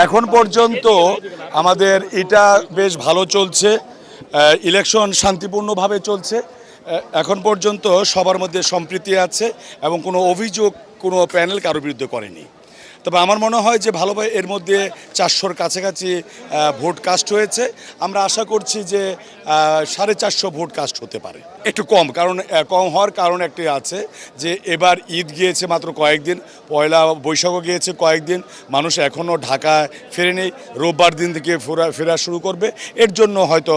এখন পর্যন্ত আমাদের এটা বেশ ভালো চলছে। ইলেকশন শান্তিপূর্ণভাবে চলছে। এখন পর্যন্ত সবার মধ্যে সম্প্রীতি আছে এবং কোনো অভিযোগ কোনো প্যানেল কারোর বিরুদ্ধে করেনি। তবে আমার মনে হয় যে ভালোভাবে এর মধ্যে 400-র কাছাকাছি ভোট কাস্ট হয়েছে। আমরা আশা করছি যে 450 ভোট কাস্ট হতে পারে, একটু কম। কারণ কম হওয়ার কারণ একটি আছে যে এবার ঈদ গিয়েছে মাত্র কয়েকদিন, পয়লা বৈশাখও গিয়েছে কয়েকদিন, মানুষ এখনও ঢাকায় ফেরেনি, রোববার দিন থেকে ফেরা শুরু করবে, এর জন্য হয়তো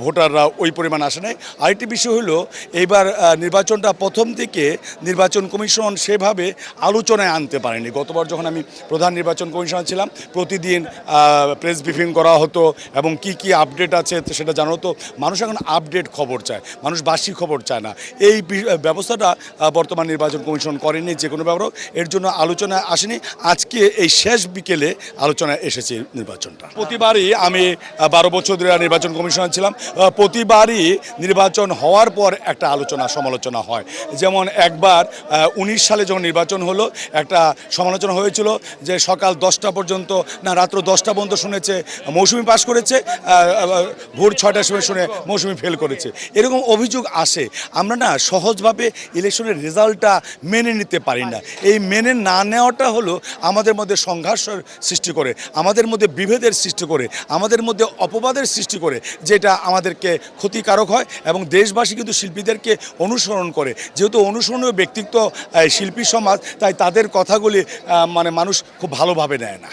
ভোটাররা ওই পরিমাণ আসে নাই। আরেকটি বিষয় হলো এইবার নির্বাচনটা প্রথম থেকে নির্বাচন কমিশন সেভাবে আলোচনায় আনতে পারেনি। গতবার যখন আমি প্রধান নির্বাচন কমিশনার ছিলাম, প্রতিদিন প্রেস ব্রিফিং করা হতো এবং কি আপডেট আছে সেটা জানা হতো। মানুষ এখন আপডেট খবর চায়, মানুষ বাসি খবর চায় না। এই ব্যবস্থাটা বর্তমান নির্বাচন কমিশন করেনি যে কোনো ব্যাপারও, এর জন্য আলোচনায় আসেনি। আজকে এই শেষ বিকেলে আলোচনায় এসেছে নির্বাচনটা। প্রতিবারই আমি 12 বছর ধরে নির্বাচন কমিশনার ছিলাম, প্রতিবারই নির্বাচন হওয়ার পর একটা আলোচনা সমালোচনা হয়। যেমন একবার 19 সালে যখন নির্বাচন হলো, একটা সমালোচনা হয়েছিল যে সকাল 10টা পর্যন্ত না রাত্র 10টা পর্যন্ত শুনেছে মৌসুমি পাস করেছে, ভোর 6টার সময় শুনে মৌসুমি ফেল করেছে, এরকম অভিযোগ আসে। আমরা না সহজভাবে ইলেকশনের রেজাল্টটা মেনে নিতে পারি না। এই মেনে না নেওয়াটা হলো আমাদের মধ্যে সংঘর্ষের সৃষ্টি করে, আমাদের মধ্যে বিভেদের সৃষ্টি করে, আমাদের মধ্যে অপবাদের সৃষ্টি করে, যেটা আমাদেরকে ক্ষতিকারক হয়। এবং দেশবাসী কিন্তু শিল্পীদেরকে অনুসরণ করে, যেহেতু অনুসরণীয় ব্যক্তিত্ব শিল্পী সমাজ, তাই তাদের কথাগুলি মানুষ খুব ভালোভাবে নেয় না।